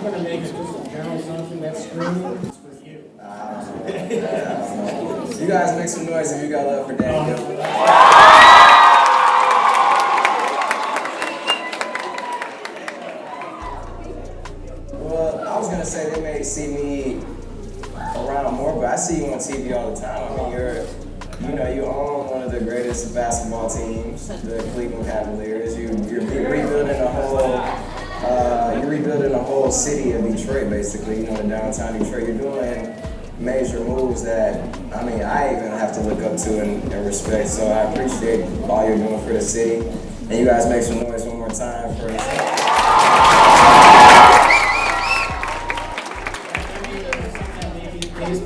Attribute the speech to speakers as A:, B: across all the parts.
A: I'm going to make it just a general something that's screaming. It's for you.
B: You guys make some noise if you got love for Daniel. Well, I was going to say they may see me around more, but I see you on TV all the time. I mean, you own one of the greatest basketball teams, the Quicken Cavaliers. You're rebuilding a whole city of Detroit, basically. The downtown Detroit. You're doing major moves that I even have to look up to and respect. So I appreciate all you're doing for the city. And you guys make some noise one more time for us.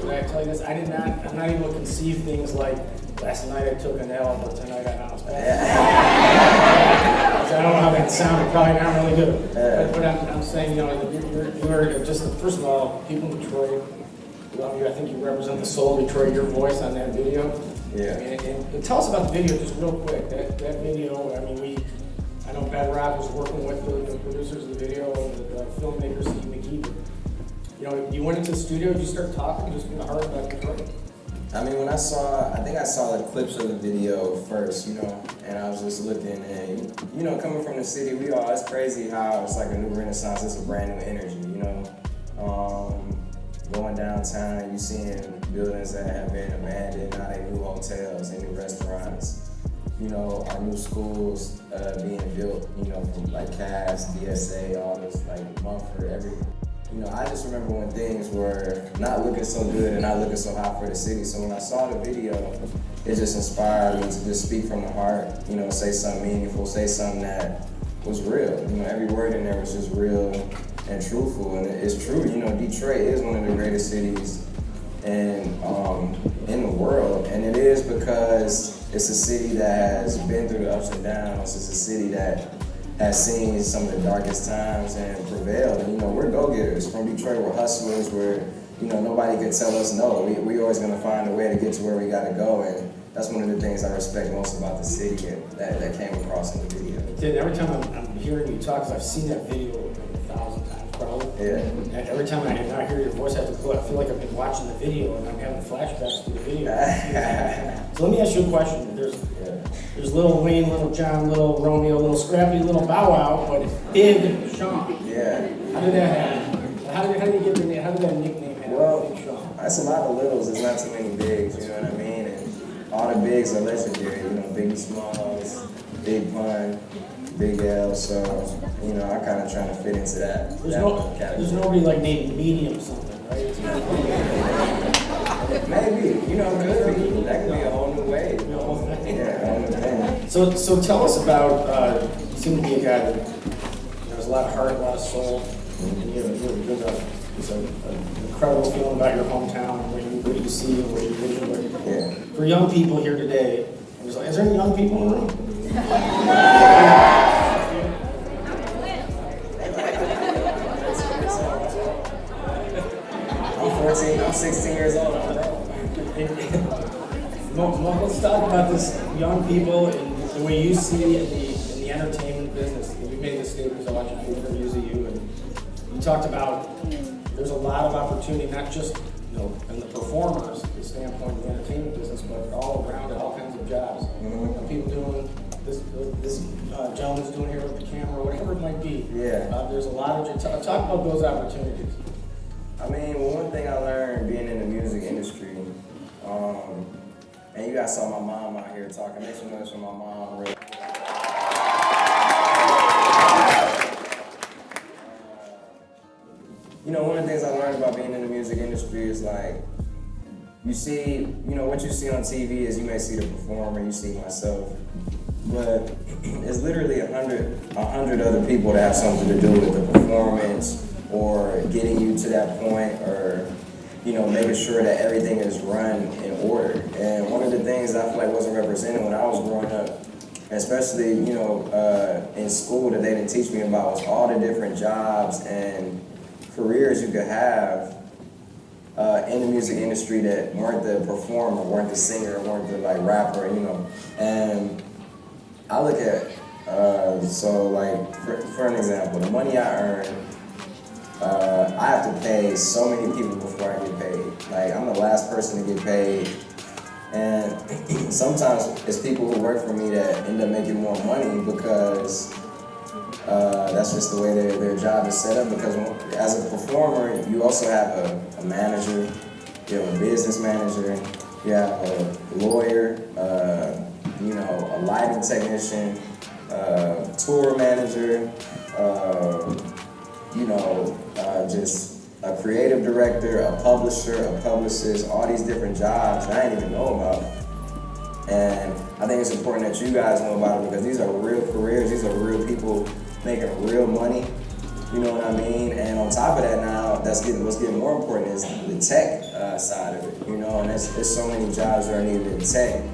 A: But I tell you this, I'm not able to conceive things like last night I took an L, but tonight I bounced back. I don't know how that sounded, probably not really good. But I'm saying, you're just, first of all, people in Detroit love you. I think you represent the soul of Detroit, your voice on that video.
B: Yeah.
A: And tell us about the video just real quick. That video, I know Bedrock was working with the producers of the video, the filmmaker Steve McKee. You went into the studio, did you start talking just from the heart about Detroit?
B: I think I saw the clips of the video first, and I was just looking and, coming from the city, it's crazy how it's like a new renaissance, it's a brand new energy, going downtown, you seeing buildings that have been abandoned, now they new hotels, they new restaurants, our new schools being built, from like Cass, DSA, all this, like Mumford, everything. I just remember when things were not looking so good and not looking so hot for the city. So when I saw the video, it just inspired me to just speak from the heart, say something meaningful, say something that was real. Every word in there was just real and truthful. And it's true, Detroit is one of the greatest cities in the world. And it is because it's a city that has been through the ups and downs. It's a city that has seen some of the darkest times and prevailed. And we're go-getters. From Detroit, we're hustlers. Nobody can tell us no. We're always gonna find a way to get to where we gotta go. And that's one of the things I respect most about the city and that came across in the video.
A: Every time I'm hearing you talk, because I've seen that video 1,000 times probably.
B: Yeah.
A: And every time I hear your voice, I feel like I've been watching the video and I'm having flashbacks to the video. So let me ask you a question. There's little Wayne, little John, little Romeo, little Scrappy, little Bow Wow, but Big Sean.
B: Yeah.
A: How did that happen? How did you get the name? How did that nickname happen?
B: Well,
A: Big Sean?
B: that's a lot of littles. There's not too many bigs, you know what I mean? And all the bigs are legendary. Biggie Smalls, Big Pun, Big L. So, I kind of trying to fit into that.
A: There's nobody like named Medium something, right?
B: Maybe, could be. That could be a whole new wave. Yeah, a whole new thing.
A: So tell us about, you seem to be a guy that has a lot of heart, a lot of soul, and you have an incredible feeling about your hometown, and what you see and what you vision.
B: Yeah.
A: For young people here today, is there any young people in the room?
B: I'm 16 years old.
A: Let's talk about this young people and the way you see in the entertainment business. You made this statement because I watched a few interviews of you, and you talked about there's a lot of opportunity, not just in the performers, the standpoint of the entertainment business, but all around all kinds of jobs. People doing this gentleman's doing here with the camera, whatever it might be.
B: Yeah.
A: There's a lot of talk about those opportunities.
B: One thing I learned being in the music industry, and you guys saw my mom out here talking. Make some noise for my mom. Really. One of the things I learned about being in the music industry is you see, what you see on TV is you may see the performer, you see myself, but it's literally 100 other people that have something to do with the performance or getting you to that point or making sure that everything is run in order. And one of the things I feel like wasn't represented when I was growing up, especially, in school that they didn't teach me about, was all the different jobs and careers you could have in the music industry that weren't the performer, weren't the singer, weren't the rapper, And I look at, for an example, the money I earn I have to pay so many people before I get paid. Like, I'm the last person to get paid. And sometimes it's people who work for me that end up making more money because that's just the way their job is set up. Because as a performer, you also have a manager, you have a business manager, you have a lawyer, a lighting technician, tour manager, just a creative director, a publisher, a publicist, all these different jobs that I didn't even know about. And I think it's important that you guys know about it because these are real careers, these are real people making real money, you know what I mean? And on top of that now, what's getting more important is the tech side of it, and there's so many jobs that are needed in tech.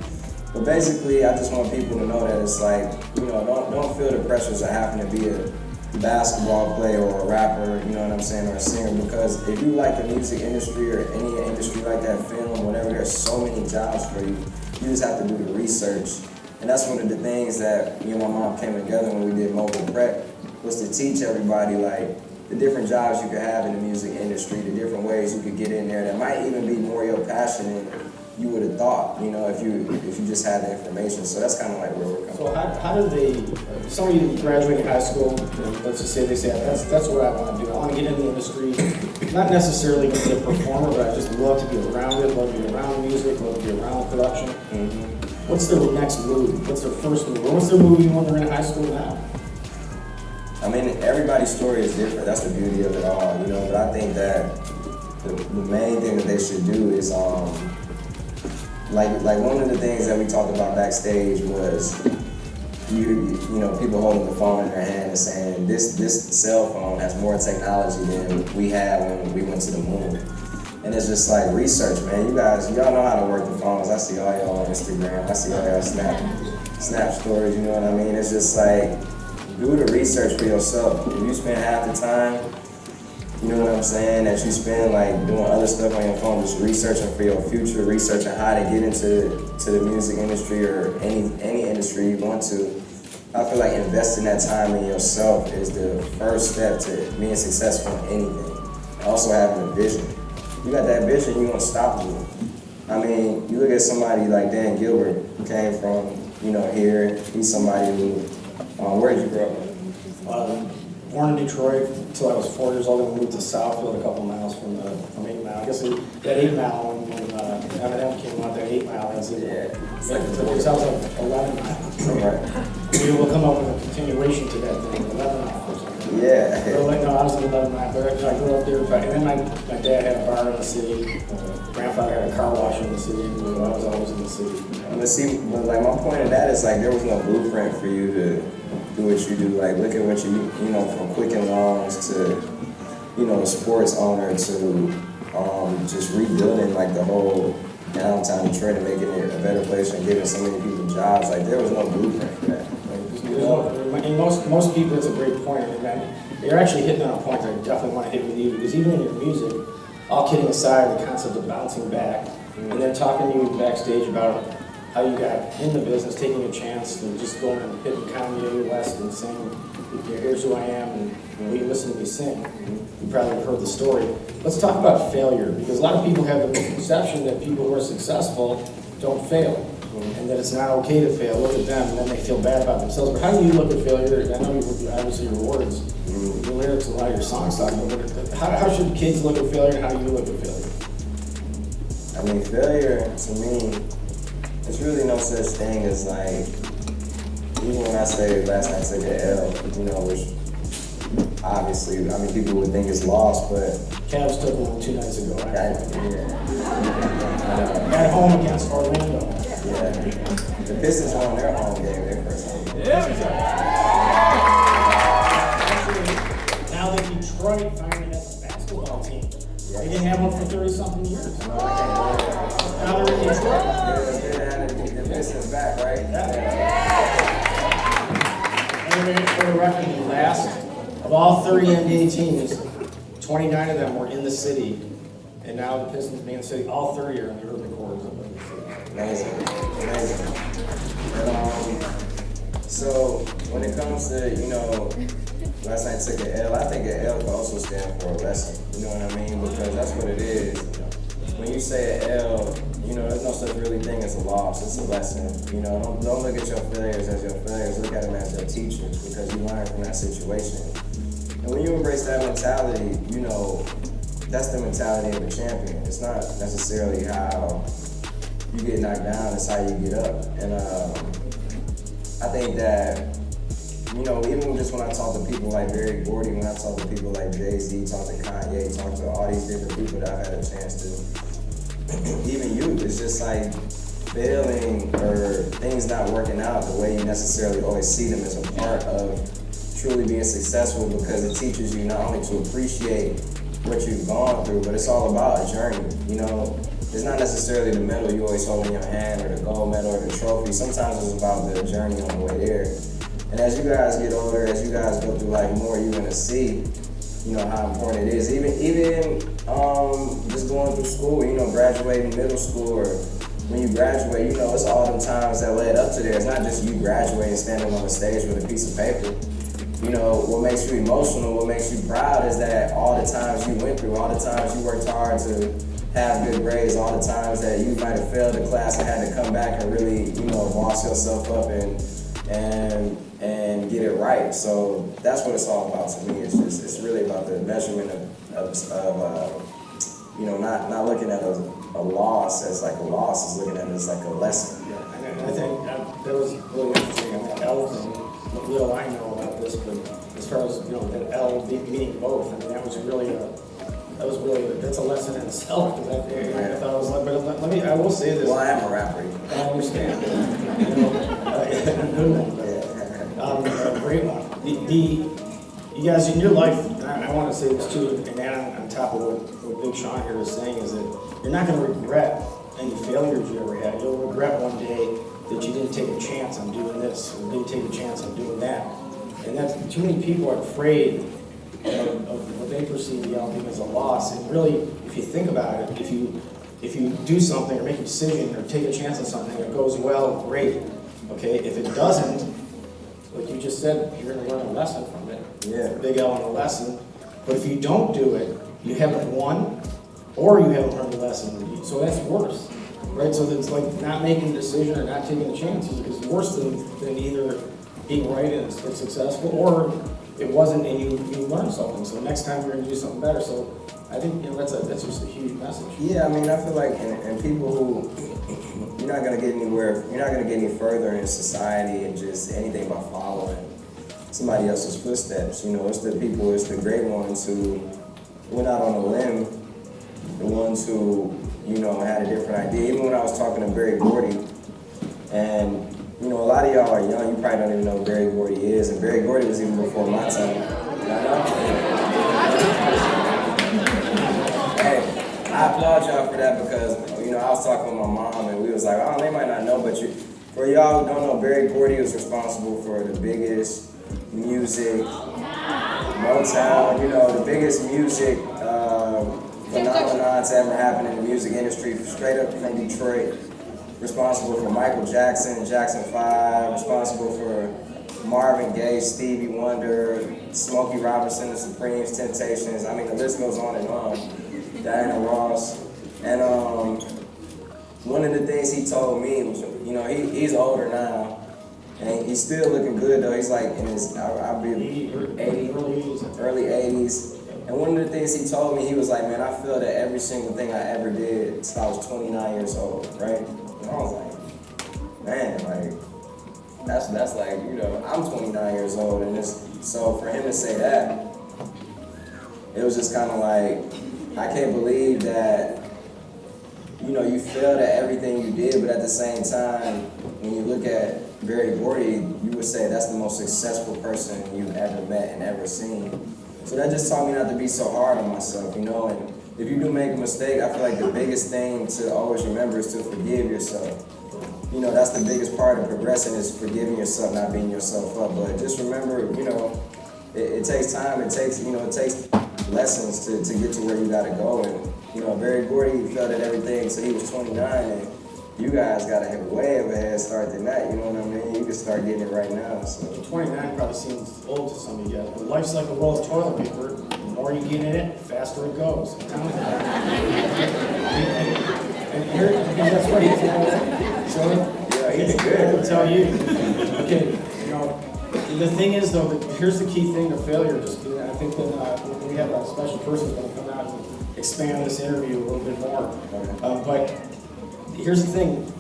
B: But basically, I just want people to know that it's like, don't feel the pressures of having to be a basketball player or a rapper, you know what I'm saying, or a singer, because if you like the music industry or any industry like that, film, whatever, there's so many jobs for you. You just have to do the research. And that's one of the things that me and my mom came together when we did Mogul Prep, was to teach everybody like the different jobs you could have in the music industry, the different ways you could get in there that might even be more your passion than you would have thought, if you just had the information. So that's kind of like where we're coming.
A: So how do they, somebody who graduated high school, let's just say they say, that's what I want to do. I want to get in the industry, not necessarily to be a performer, but I just love to be around it, love to be around music, love to be around production. Mm-hmm. What's their next move? What's their first move? What's their move when they're in high school now?
B: I mean, everybody's story is different. That's the beauty of it all, But I think that the main thing that they should do is, like one of the things that we talked about backstage was, people holding the phone in their hand and saying, this cell phone has more technology than we had when we went to the moon. And it's just like research, man. Y'all know how to work the phones. I see all y'all on Instagram. I see all y'all snap stories, you know what I mean? It's just like, do the research for yourself. If you spend half the time, you know what I'm saying, that you spend like doing other stuff on your phone, just researching for your future, researching how to get into the music industry or any industry you want to, I feel like investing that time in yourself is the first step to being successful in anything. And also having a vision. You got that vision, you're unstoppable. I mean, you look at somebody like Gilbert, who came from, here. He's somebody who, where did you grow up?
A: Born in Detroit until I was 4 years old, and we moved to Southfield a couple miles from 8 Mile. I guess that 8 Mile, when Eminem came out, that 8 Mile has it sounds like 11 miles.
B: Right.
A: Maybe we'll come up with a continuation to that thing, 11 miles or something.
B: Yeah.
A: No, I was in 11 miles, but I grew up there. And then my dad had a bar in the city. Grandfather had a car wash in the city. I was always in the city.
B: But like my point of that is like there was no blueprint for you to do what you do. Like look at what from Quicken loans to, a sports owner to just rebuilding like the whole downtown Detroit and making it a better place and giving so many people jobs. Like there was no blueprint for that.
A: And most people, it's a great point. And you're actually hitting on a point that I definitely want to hit with you, because even in your music, all kidding aside, the concept of bouncing back, and then talking to you backstage about how you got in the business, taking a chance and just going and hitting Kanye West and saying, here's who I am, and when you listen to me sing, you probably heard the story. Let's talk about failure, because a lot of people have the misconception that people who are successful don't fail, and that it's not okay to fail. Look at them, and then they feel bad about themselves. But how do you look at failure? I know obviously your words, your lyrics, a lot of your songs talk about it. How should kids look at failure, and how do you look at failure?
B: I mean, failure, to me, there's really no such thing as like, even when I say last night I took an L, which obviously, people would think it's lost, but...
A: Cavs took one 2 nights ago, right?
B: At
A: home against Orlando.
B: Yeah. The Pistons won their home game, their first home game.
A: Now that Detroit finally has a basketball team. Yeah. They didn't have one for 30-something years. Now they're in Detroit.
B: The Pistons back, right?
A: And for the record, the last of all 30 NBA teams, 29 of them were in the city, and now the Pistons being in the city, all 30 are in the urban quarters of the city.
B: Amazing. So when it comes to, last night took an L. I think an L can also stand for a lesson. You know what I mean? Because that's what it is. When you say an L, you know, there's no such really thing as a loss. It's a lesson. You know, don't look at your failures as your failures. Look at them as your teachers because you learn from that situation. And when you embrace that mentality, you know, that's the mentality of a champion. It's not necessarily how you get knocked down, it's how you get up. And I think that, you know, even just when I talk to people like Barry Gordy, when I talk to people like Jay-Z, talk to Kanye, talk to all these different people that I've had a chance to, even youth, it's just like failing or things not working out the way you necessarily always see them as a part of truly being successful, because it teaches you not only to appreciate what you've gone through, but it's all about a journey. You know, it's not necessarily the medal you always hold in your hand or the gold medal or the trophy. Sometimes it's about the journey on the way there. And as you guys get older, as you guys go through life more, you're gonna see, you know, how important it is. Even just going through school, you know, graduating middle school, or when you graduate, you know, it's all them times that led up to there. It's not just you graduating, standing on the stage with a piece of paper. You know, what makes you emotional, what makes you proud is that all the times you went through, all the times you worked hard to have good grades, all the times that you might have failed a class and had to come back and really, you know, boss yourself up and get it right. So that's what it's all about to me. It's really about the measurement of you know, not looking at a loss as like a loss, is looking at it as like a lesson.
A: Yeah, and I think that was really interesting on that L thing. What little I know about this, but as far as, you know, that L meaning both, I mean, that's a lesson in itself. Because I thought it was like, but I will say this.
B: Well, I am a rapper.
A: I understand. You know, a good one, but a great one. You guys in your life, and I want to say this too, and add on top of what Big Sean here is saying, is that you're not going to regret any failures you ever had. You'll regret one day that you didn't take a chance on doing this, or didn't take a chance on doing that. And that's, too many people are afraid of what they perceive the thing as a loss. And really, if you think about it, if you do something or make a decision or take a chance on something, it goes well, great. Okay, if it doesn't, like you just said, you're going to learn a lesson from it.
B: Yeah.
A: Big L on a lesson. But if you don't do it, you haven't won, or you haven't learned a lesson. So that's worse, right? So it's like not making a decision or not taking a chance is worse than either being right and successful, or it wasn't and you learned something. So next time you're going to do something better. So I think, you know, that's just a huge message.
B: Yeah, I mean, I feel like, and people who, you're not going to get anywhere, you're not going to get any further in society and just anything by following somebody else's footsteps. You know, it's the people, it's the great ones who went out on a limb, the ones who, you know, had a different idea. Even when I was talking to Barry Gordy, and, you know, a lot of y'all are young, you probably don't even know who Barry Gordy is, and Barry Gordy was even before my time. Hey, I applaud y'all for that because, you know, I was talking with my mom and we was like, oh, they might not know, but for y'all who don't know, Barry Gordy was responsible for the biggest music, Motown, you know, the biggest music phenomenon to ever happen in the music industry, straight up from Detroit. Responsible for Michael Jackson, Jackson 5, responsible for Marvin Gaye, Stevie Wonder, Smokey Robinson, The Supremes, Temptations. I mean, the list goes on and on. Diana Ross. And one of the things he told me was, you know, he's older now, and he's still looking good though. He's like in his, I'll be 80, early 80s. And one of the things he told me, he was like, man, I feel that every single thing I ever did since I was 29 years old, right? And I was like, man, like, that's like, you know, I'm 29 years old, and so for him to say that, it was just kind of like, I can't believe that, you know, you failed at everything you did, but at the same time, when you look at Barry Gordy, you would say that's the most successful person you've ever met and ever seen. So that just taught me not to be so hard on myself, you know, and if you do make a mistake, I feel like the biggest thing to always remember is to forgive yourself. You know, that's the biggest part of progressing, is forgiving yourself, not beating yourself up. But just remember, you know, it takes time, it takes lessons to get to where you gotta go. And, you know, Barry Gordy, he felt at everything, so he was 29, and you guys got a way of a head start than that, you know what I mean? You can start getting it right now, so.
A: 29 probably seems old to some of you guys, but life's like a roll of toilet paper. The more you get in it, the faster it goes. I'm telling you. And here, that's what he's doing. So,
B: yeah, he's good.
A: I can tell you. Okay, you know, the thing is though, here's the key thing to failure. Just, I think that we have a special person who's going to come out and expand this interview a little bit more. But here's the thing.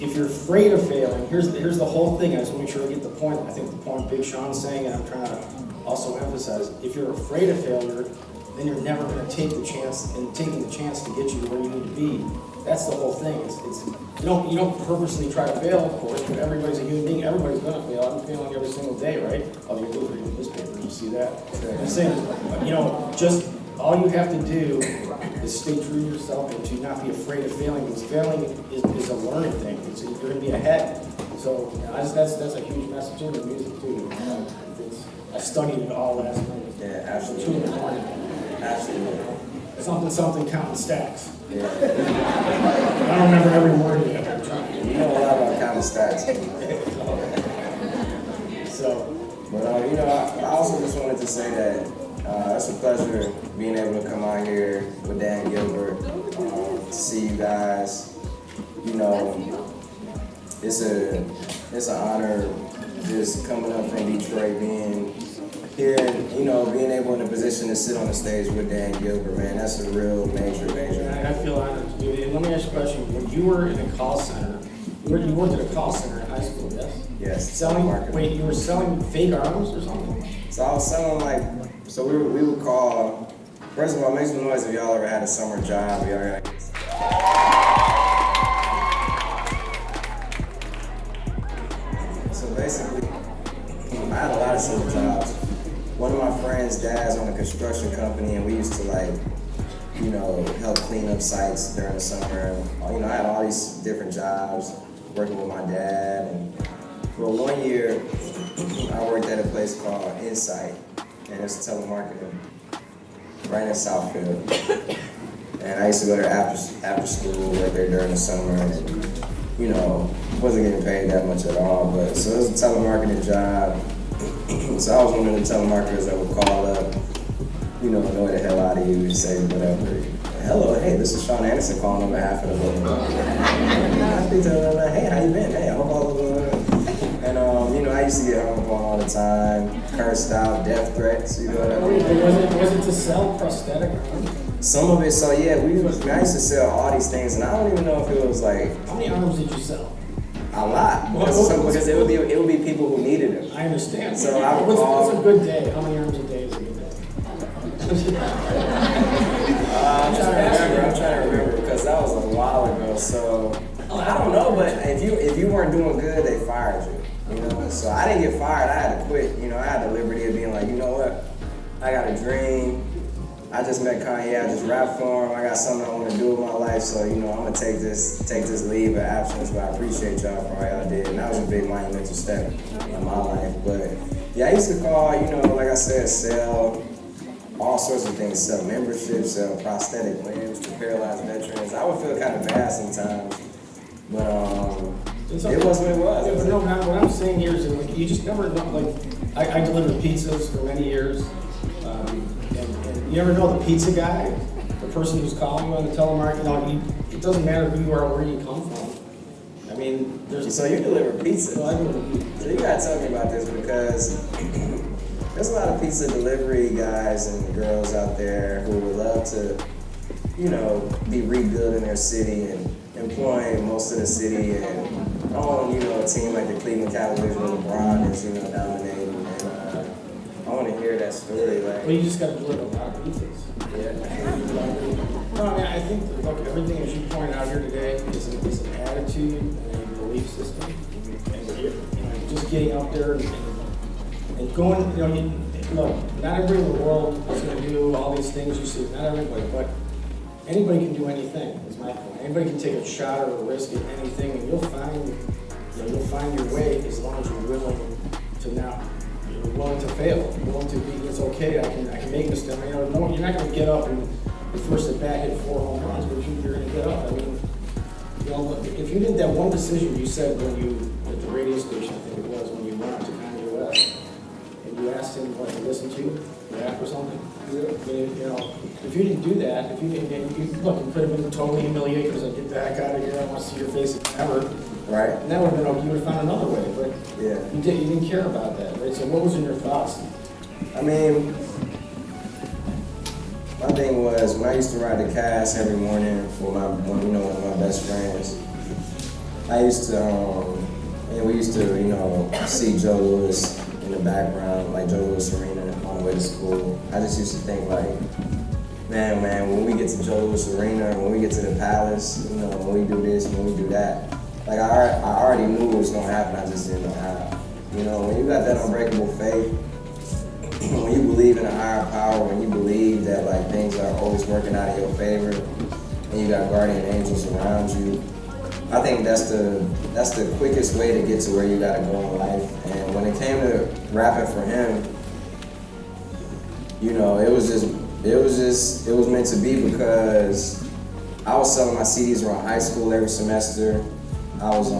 A: If you're afraid of failing, here's the whole thing. I just want to make sure I get the point. I think the point Big Sean's saying, and I'm trying to also emphasize, if you're afraid of failure, then you're never going to take the chance, and taking the chance to get you to where you need to be. That's the whole thing. It's you don't purposely try to fail, of course, but everybody's a human being. Everybody's going to fail. I'm failing every single day, right? All you do is read the newspaper. You see that? I'm saying, you know, just all you have to do is stay true to yourself and to not be afraid of failing, because failing is a learning thing. You're going to be ahead. So you know, that's a huge message in the music too. I studied it all last night.
B: Yeah, absolutely.
A: 2 in the morning.
B: Absolutely.
A: Something counting stacks.
B: Yeah.
A: I don't remember every word yet. I'm trying.
B: You know a lot about counting stats.
A: So,
B: But you know, I also just wanted to say that it's a pleasure being able to come out here with Dan Gilbert, to see you guys. You know, it's an honor just coming up from Detroit, being here, and you know, being able in a position to sit on the stage with Dan Gilbert, man, that's a real major.
A: I feel honored to do it. And let me ask you a question. When you were in a call center, you worked at a call center in high school, yes?
B: Yes.
A: Wait, you were selling fake arms or something?
B: So I was selling so we would call. First of all, make some noise if y'all ever had a summer job. Y'all got. So basically, I had a lot of summer jobs. One of my friends' dad's on a construction company, and we used to help clean up sites during the summer. You know, I had all these different jobs working with my dad. And for 1 year, I worked at a place called Insight, and it's telemarketing right in Southfield. And I used to go there after school, work there during the summer, and wasn't getting paid that much at all. But so it was a telemarketing job. So I was one of the telemarketers that would call up, annoy the hell out of you, say whatever. Hello, hey, this is Sean Anderson calling on behalf of the book. I speak to them, hey, how you been? Hey, I hope all is well. And I used to get hung up on all the time, cursed out, death threats, you know what I mean?
A: Was it to sell prosthetic arms?
B: Some of it, so yeah, I used to sell all these things, and I don't even know if it was like.
A: How many arms did you sell?
B: A lot, because it would be people who needed them.
A: I understand.
B: So I would call.
A: What's a good day? How many arms a day is a good day?
B: I'm trying to remember because that was a while ago. So I don't know, but if you weren't doing good, they fired you. So I didn't get fired. I had to quit. I had the liberty of being like, you know what? I got a dream. I just met Kanye. I just rap for him. I got something I want to do with my life. So I'm gonna take this leave of absence. But I appreciate y'all for all y'all did. And that was a big monumental step in my life. But yeah, I used to call. Like I said, sell all sorts of things. Sell memberships, sell prosthetic limbs to paralyzed veterans. I would feel kind of bad sometimes, but it was what it was.
A: Yeah, but no, what I'm saying here is that, like, you just never know. Like, I delivered pizzas for many years. And you never know the pizza guy, the person who's calling you on the telemarketing. It doesn't matter who you are or where you come from. I mean,
B: So you deliver pizza?
A: Well, I deliver pizza. So
B: you gotta tell me about this, because there's a lot of pizza delivery guys and girls out there who would love to, be rebuilding their city and employing most of the city and own, a team like the Cleveland Cavaliers where LeBron is, dominating. I want to hear that story.
A: Well, you just got to deliver a lot of pizzas.
B: Yeah.
A: No, I mean, I think look, everything that you pointed out here today is an attitude and a belief system, and just getting out there and going. Look, not everybody in the world is going to do all these things you see. Not everybody, but anybody can do anything. Is my point. Anybody can take a shot or a risk at anything, and you'll find your way as long as you're willing to now. You're willing to fail. You're willing to be. It's okay. I can make mistakes. You're not going to get up and the first at bat hit 4 home runs, but you're going to get up. I mean, You know, if you did that one decision you said when you, at the radio station, I think it was, when you went out to Kanye West, and you asked him what to listen to, rap or something, you know, if you didn't do that, if you didn't, look, you could have been totally humiliated because get back out of here, I want to see your face ever.
B: Right.
A: And that would have been okay, you would have found another way, but
B: Yeah.
A: you didn't care about that, right? So what was in your thoughts?
B: I mean, my thing was when I used to ride the cast every morning with one of my best friends. I used to, and we used to, see Joe Louis in the background, like Joe Louis Arena on the way to school. I just used to think like, man, when we get to Joe Louis Arena, when we get to the Palace, when we do this, when we do that, like I already knew it was gonna happen. I just didn't know how. When you got that unbreakable faith. When you believe in a higher power, when you believe that like things are always working out in your favor, and you got guardian angels around you, I think that's the quickest way to get to where you gotta go in life. And when it came to rapping for him, it was meant to be because I was selling my CDs around high school every semester. I was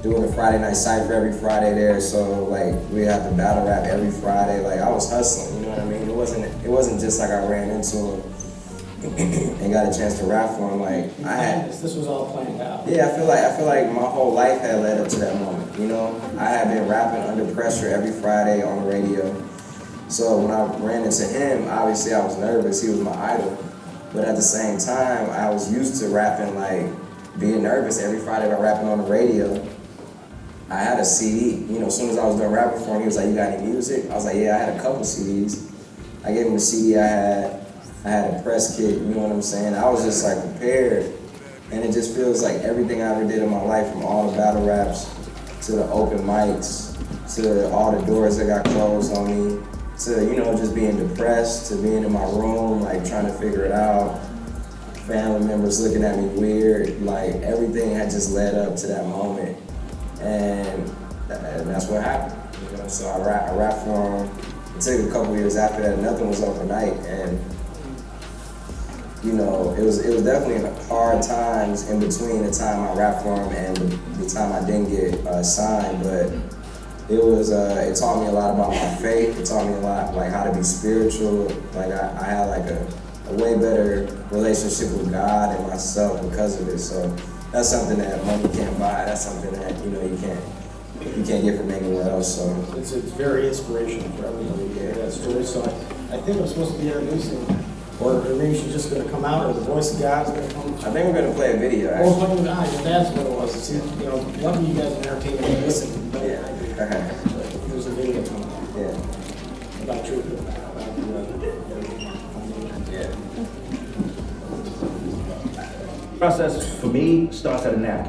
B: doing a Friday night cypher every Friday there, so like we had to battle rap every Friday. Like I was hustling, you know what I mean? It wasn't just like I ran into him and got a chance to rap for him. Like
A: This was all planned out.
B: Yeah, I feel like my whole life had led up to that moment. I had been rapping under pressure every Friday on the radio. So when I ran into him, obviously I was nervous. He was my idol, but at the same time, I was used to rapping, like being nervous every Friday about rapping on the radio. I had a CD, as soon as I was done rapping for him, he was like, "You got any music?" I was like, "Yeah, I had a couple CDs." I gave him the CD I had a press kit, you know what I'm saying? I was just like prepared, and it just feels like everything I ever did in my life, from all the battle raps, to the open mics, to all the doors that got closed on me, to, just being depressed, to being in my room, like trying to figure it out, family members looking at me weird, like everything had just led up to that moment. And that's what happened. So I rapped for him. It took a couple years after that. Nothing was overnight, and it was definitely hard times in between the time I rapped for him and the time I didn't get signed. But it taught me a lot about my faith. It taught me a lot like how to be spiritual. Like I had like a way better relationship with God and myself because of it. So. That's something that money can't buy. That's something that you can't get from anywhere else. So
A: it's very inspirational for everybody to hear that story. So I think I'm supposed to be introducing, or maybe she's just going to come out, or the voice of God's going to come.
B: I think we're going to play a video.
A: Oh, playing that's what it was. See, lucky you guys in entertainment and listen.
B: Yeah.
A: There's a video coming out.
B: Yeah.
A: About you.
B: Yeah.
C: Process for me starts at a nap.